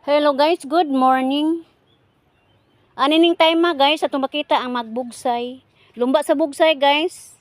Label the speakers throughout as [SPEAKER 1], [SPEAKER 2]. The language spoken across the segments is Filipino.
[SPEAKER 1] Hello guys, good morning. Anining time guys, atong makita ang magbugsay. Lumba sa bugsay guys.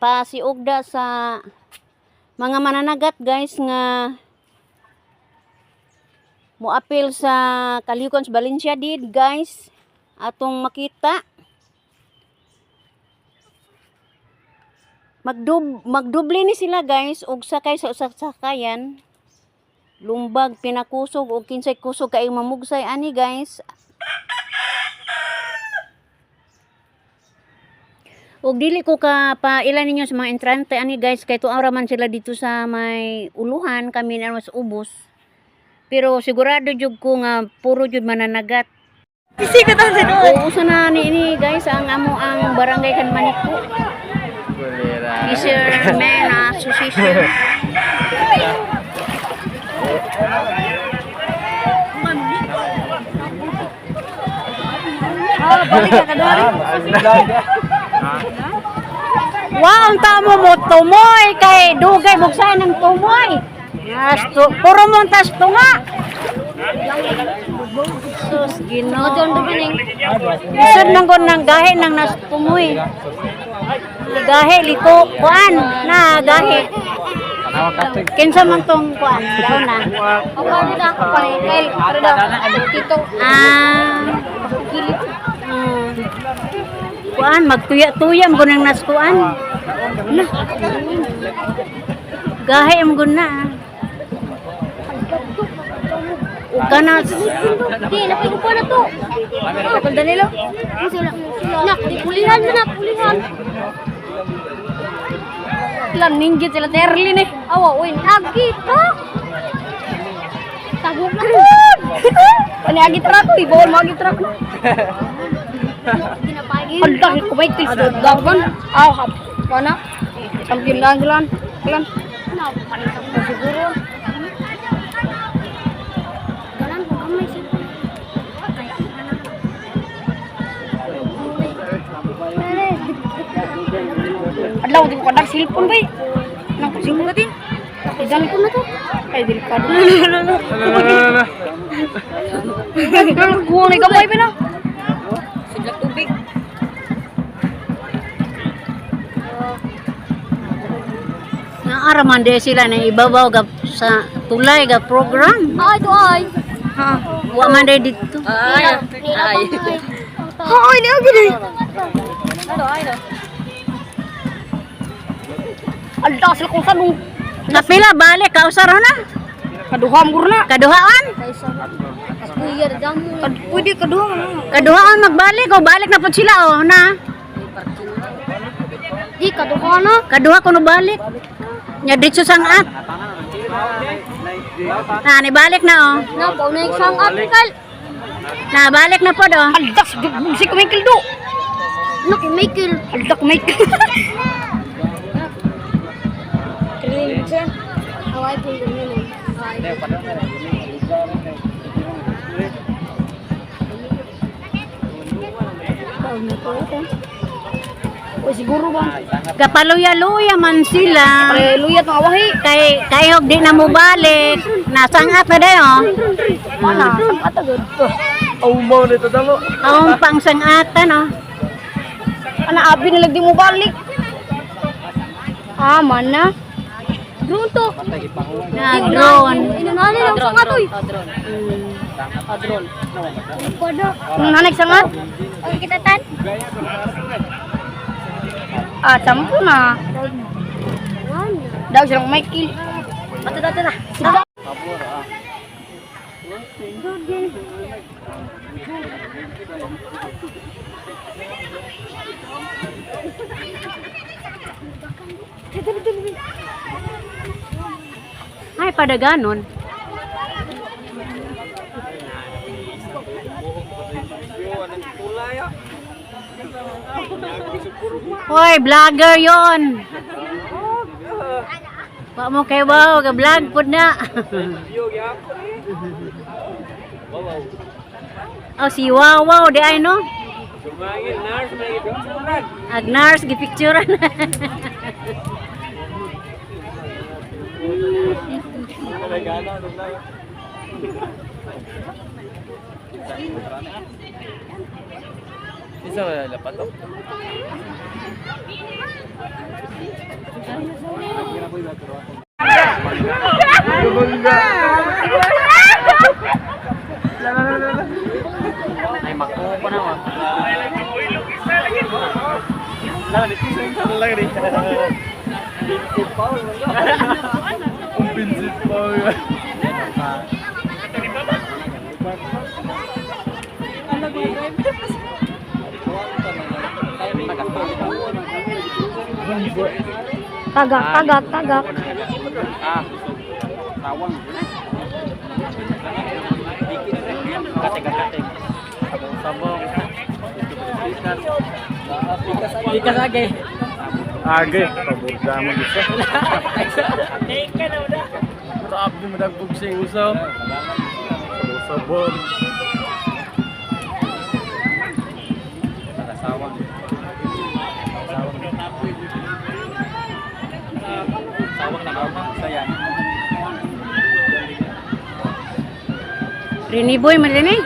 [SPEAKER 1] Pasiugda sa mga mananagat guys nga moapil sa Kalikon sa Valencia did guys. Atong makita. Magdubli ni sila guys og sakay sa sakayan. Lumbag pinakusog o kinsay kusog kay mamugsay ani guys. Og dili ko ka pailan ninyo sa mga entrante ani guys kay tuara man sila dito sa may uluhan kami na mas ubos. Pero sigurado jud ko nga puro jud mananagat.
[SPEAKER 2] Sikat ang doon.
[SPEAKER 1] Usa na ni guys ang barangay Kanmaniko. Fisherman Association. Wow, ang tamo mo tumoy kay dugay buksan ng tumoy. Yes, puro montas tunga. Sus, Ginoo. Isod nang gon nang gahe nang nas tumoy. Gahe liko kuan na gahe. Kinsa man tong kuan daw na. Ako na ako pa kay tito. Kuan magtuya-tuyam gon nang nas kuan. Gahe am gon na. Kana di napilo pa na to. Kapag Danilo. Nak, di pulihan na pulihan. Lang ninggit sila terli nih. Awa, win agito. Tagok na ron. Pani agit trako, ibawal mo agit trako. Aldak, kumay til sa dagan. Aw, pana. Sambil lang. Siguro. Adlaw din ko nag cellphone bay. Nang kusing mo din. Idan ko na to. Ay delikado. Ko ni gamay pa na. Sigla tubig. Naaraman de sila na ibabaw sa tulay ga program.
[SPEAKER 2] Ay to ay.
[SPEAKER 1] Ha, wa man de dito.
[SPEAKER 2] Ay.
[SPEAKER 1] Ay, ni agi ni.
[SPEAKER 2] Ay. Alda sila kung saan
[SPEAKER 1] Napila balik kausar na.
[SPEAKER 2] kaduham gurna.
[SPEAKER 1] Kaduhaan.
[SPEAKER 2] Kuya damu. Pwede kaduham.
[SPEAKER 1] Kaduhaan magbalik o balik na pud sila na.
[SPEAKER 2] Di kaduham na.
[SPEAKER 1] Kaduha kuno balik. Nya ditso sangat. Ni balik na
[SPEAKER 2] Na pau naik sang atkal.
[SPEAKER 1] Na balik na pod
[SPEAKER 2] Aldas si Michael do. Nak Michael. Aldak Michael. Hawai pun dulu. O siguro ba?
[SPEAKER 1] Kapaluya-luya man sila.
[SPEAKER 2] Luya tong awahi.
[SPEAKER 1] Kay og di na mo balik. Nasangat na dayo.
[SPEAKER 2] Mana? Sangat agad.
[SPEAKER 3] Mau nito dalo.
[SPEAKER 1] Ang pangsangatan
[SPEAKER 2] Ana abi na lagi mo balik. Mana? Drone to.
[SPEAKER 1] Na drone.
[SPEAKER 2] Inanali lang sangat oy. Drone. Pada. Nanik sangat. Okay kita tan. Sampu na. Daw silang Michael. Ato na.
[SPEAKER 1] Ay pada ganon. Hoy, vlogger yon. Wa mo kay wow, ga vlog pud na. Oh, si wow di ay no. Agnars gipicturean.
[SPEAKER 3] Isa wala dapat to.
[SPEAKER 4] Ay, makuha na wa.
[SPEAKER 3] Pinsit pa.
[SPEAKER 2] Tagak.
[SPEAKER 4] Ah. Sawang. Kating. Sabong. Ikas lagi.
[SPEAKER 3] Age, pabuda mo bisa. Taap di madagbog sing usaw. Sabon.
[SPEAKER 4] Sawang. Sawang na ako. Sayan.
[SPEAKER 1] Rini boy man din eh.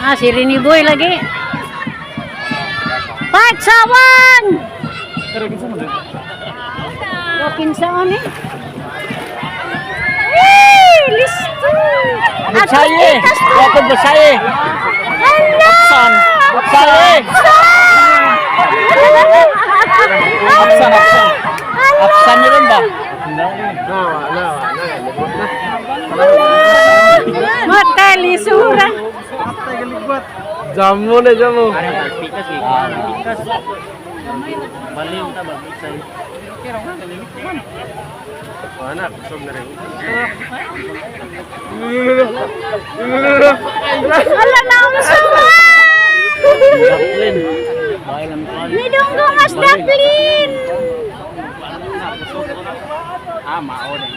[SPEAKER 1] Ah, si Rini boy lagi. Pat sawan.
[SPEAKER 3] Pero kinsa mo din?
[SPEAKER 1] Wakin saon eh. Hey, listo.
[SPEAKER 4] Buksaye. Ako buksaye. Buksan. Buksaye. Apsan. Apsan niyo rin ba?
[SPEAKER 1] Mata lisura.
[SPEAKER 3] Jamu na jamu.
[SPEAKER 4] Pikas. Baliw ta ba buksaye.
[SPEAKER 3] Mana kusog na rin.
[SPEAKER 1] Ala na ang sama.
[SPEAKER 4] Daplin. Bahay lang kan.
[SPEAKER 1] Nidungdung as daplin.
[SPEAKER 4] Ah, mao na.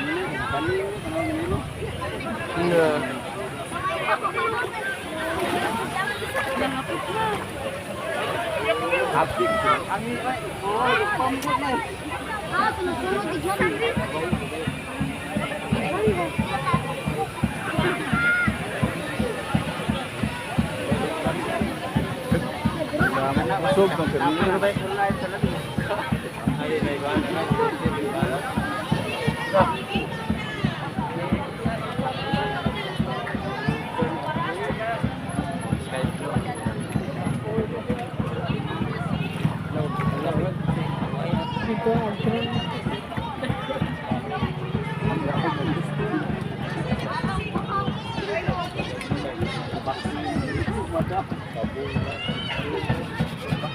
[SPEAKER 3] Kusog ng kanina.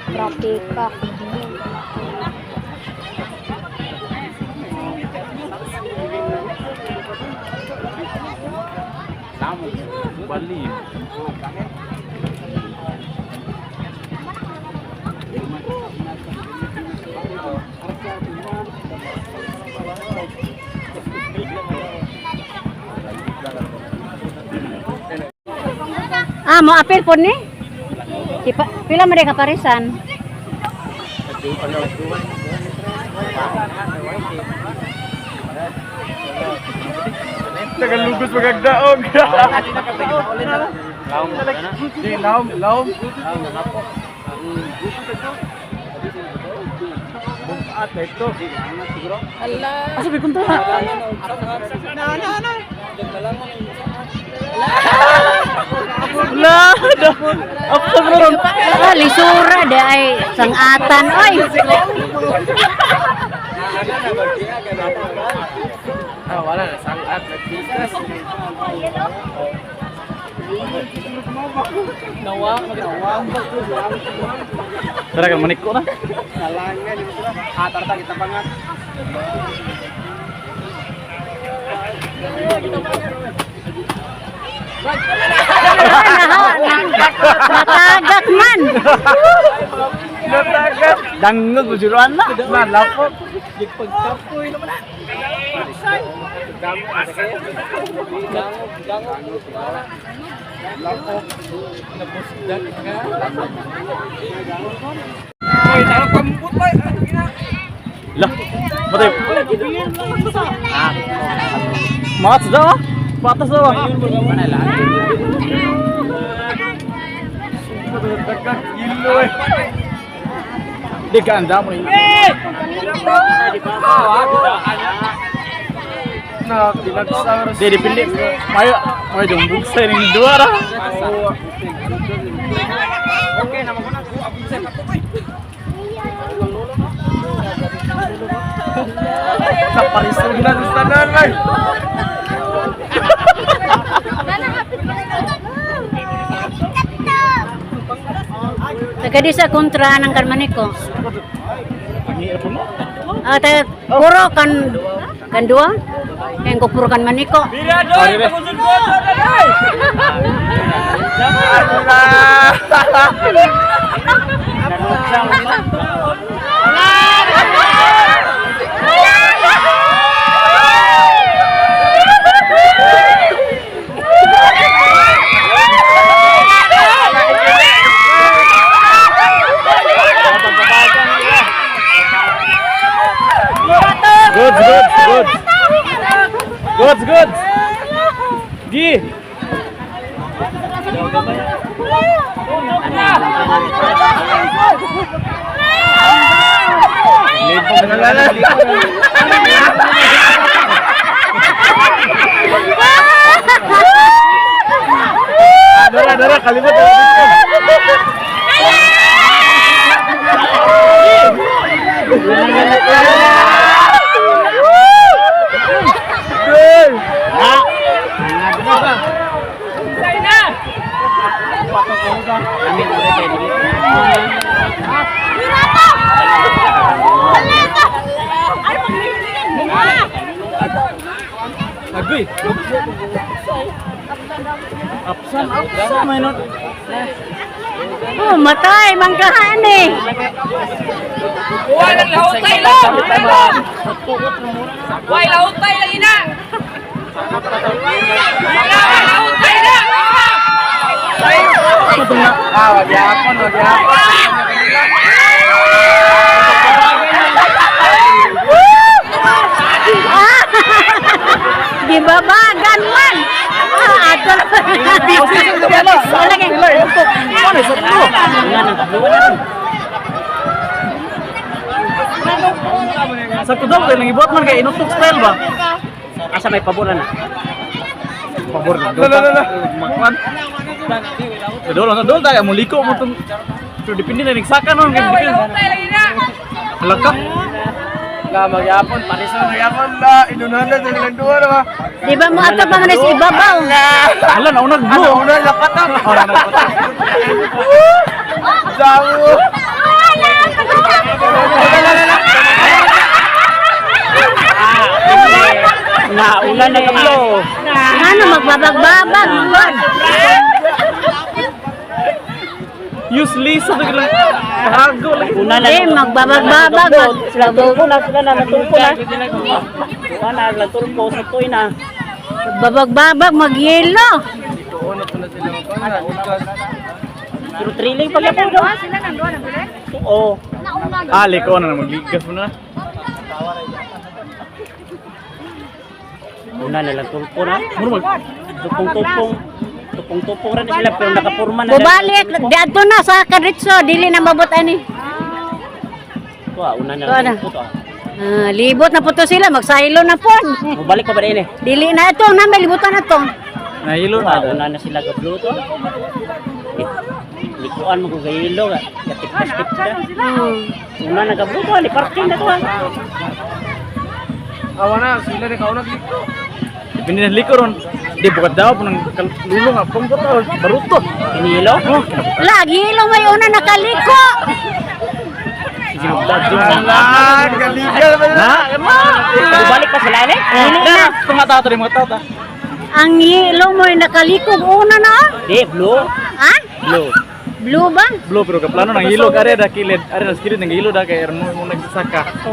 [SPEAKER 2] Tropika.
[SPEAKER 4] Bali.
[SPEAKER 1] Ah, mau apel pun ni? Pila mereka parisan?
[SPEAKER 3] Tagalugos magagdaog. Laom. Ate ito.
[SPEAKER 1] Asa bi kunto?
[SPEAKER 3] La, apa meron?
[SPEAKER 1] Ah, lisura deh ay sangatan oy.
[SPEAKER 3] Ah, wala na sangat nagtikas.
[SPEAKER 4] Tara ka maniko na.
[SPEAKER 3] Nalangan yung sila. Atar ta kita banget.
[SPEAKER 1] Natagak man.
[SPEAKER 3] Natagat.
[SPEAKER 4] Dangog bujuran na.
[SPEAKER 3] Nalapot.
[SPEAKER 4] Gipagkapoy naman na. Lah, betul. Mat sudah, patas sudah. Mana lagi? Di ganda mo ini.
[SPEAKER 3] Nah, dinagsaw.
[SPEAKER 4] Dia dipindik. Mayo dong buksa ini dua dah.
[SPEAKER 3] Oke, nama ko na. Absent ako boy. Sa parisun na sa tanan ay.
[SPEAKER 1] Tagadi sa kontra ng Karmaniko. Puro kan dua. Yang ko puro kan Maniko.
[SPEAKER 4] Good. Gi. Dara kalimat. Agui. Apsan mainon.
[SPEAKER 1] Oh, matay manggahan eh.
[SPEAKER 2] Walang lahutay lang! Why lahutay lang ina! Lahutay na!
[SPEAKER 3] Wag yapon.
[SPEAKER 1] Di babagan man. Adol.
[SPEAKER 4] Sa kudong ko nang ibuat man kay inutok style ba? Asa may paboran na. Pabor. Makwan. Dol tayo mo liko mo tong so dipindi na nagsaka no kay dipindi. Halaka.
[SPEAKER 3] Nga magyapon, parisun na yapon la. Inunan na sa ilang duwa na ba?
[SPEAKER 1] Di ba mo ato pa man sa ibabaw?
[SPEAKER 4] Hala na unag blue.
[SPEAKER 3] Una na patak. Jamu.
[SPEAKER 4] Na ulan na kablo.
[SPEAKER 1] Ano magbabag-babag man.
[SPEAKER 4] Useless sa bigla. Hago lagi.
[SPEAKER 1] Eh magbabag-babag.
[SPEAKER 4] Tulpo na sila na natulpo na. Wala naglatulpo sa toy na.
[SPEAKER 1] Babag-babag mag-yelo.
[SPEAKER 4] Pero trailing pag yapon daw. Oo. Ali ko na magligas mo na. Una na lang tulpo na. Muro mag tupong-tupong rin sila pero nakapurma na.
[SPEAKER 1] Bubalik diadto na sa Kadritso dili na mabot ani.
[SPEAKER 4] Una na
[SPEAKER 1] Tuwa na.
[SPEAKER 4] lang tulpo to.
[SPEAKER 1] Libot na po to sila magsaylo na po.
[SPEAKER 4] Mabalik pa ba din eh?
[SPEAKER 1] Dili na ito na may libutan na to.
[SPEAKER 4] Nahilo na. Una na sila kablo to. Likuan mo kung gayilo ka. Katip-katip sila. Una na kablo to. Parking na to ha.
[SPEAKER 3] Awa na, sila rin kaunag dito.
[SPEAKER 4] Pindi na liko ron. Di bukat daw po ng lulong nga. Pangkot to. Baruto. Inilo?
[SPEAKER 1] Lagi ilo may una nakaliko.
[SPEAKER 3] Alan, kaligal ba na?
[SPEAKER 4] Balik pa sila eh? Na, mga tao to rin mga tao ta.
[SPEAKER 1] Ang ilo mo nakaliko una na.
[SPEAKER 4] Di, blue.
[SPEAKER 1] Ha?
[SPEAKER 4] Blue.
[SPEAKER 1] Blue ba?
[SPEAKER 4] Blue pero kaplano ng hilo kare da kilid. Are na skilid ng hilo da kay mo nagsasaka.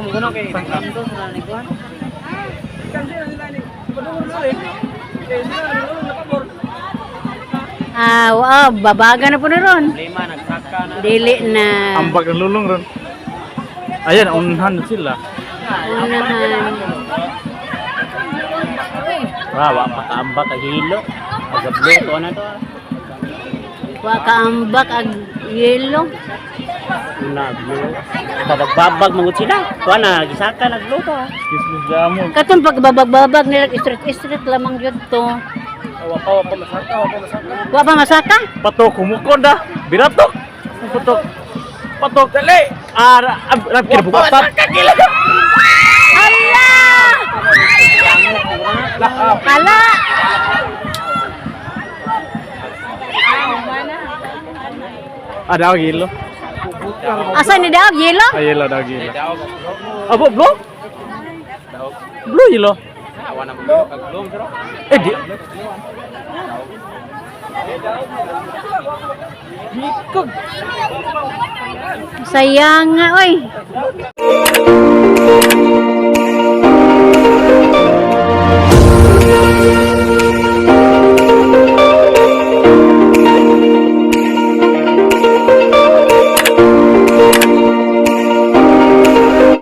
[SPEAKER 1] Babaga na po na ron.
[SPEAKER 4] Lima, nagsaka na.
[SPEAKER 1] Dili na.
[SPEAKER 5] Ambak ng lulong ron. Ayan, unahan na sila.
[SPEAKER 1] Unahan.
[SPEAKER 4] Wow, makaambak ang hilo. Pagabluto na to.
[SPEAKER 1] Wa kaambak ag yelo.
[SPEAKER 4] Babag-babag mangut sila. Tuwa na, gisaka nagluto.
[SPEAKER 5] Kismis jamon.
[SPEAKER 1] Katong pagbabag-babag nila street lamang jud to.
[SPEAKER 3] Awa pa masaka, awa pa masaka.
[SPEAKER 1] Wa pa masaka?
[SPEAKER 5] Patok, kumukon dah. Biratok. Patok. Patok. Dali. Kinabukapat.
[SPEAKER 1] Ala!
[SPEAKER 5] Ada gilo.
[SPEAKER 1] Asa ni daog yelo?
[SPEAKER 5] Ayela ada gilo. Abo, blo? Blo gilo.
[SPEAKER 4] Awan ang blo, kaglong pero.
[SPEAKER 5] Di. Mikog.
[SPEAKER 1] Sayang nga oy.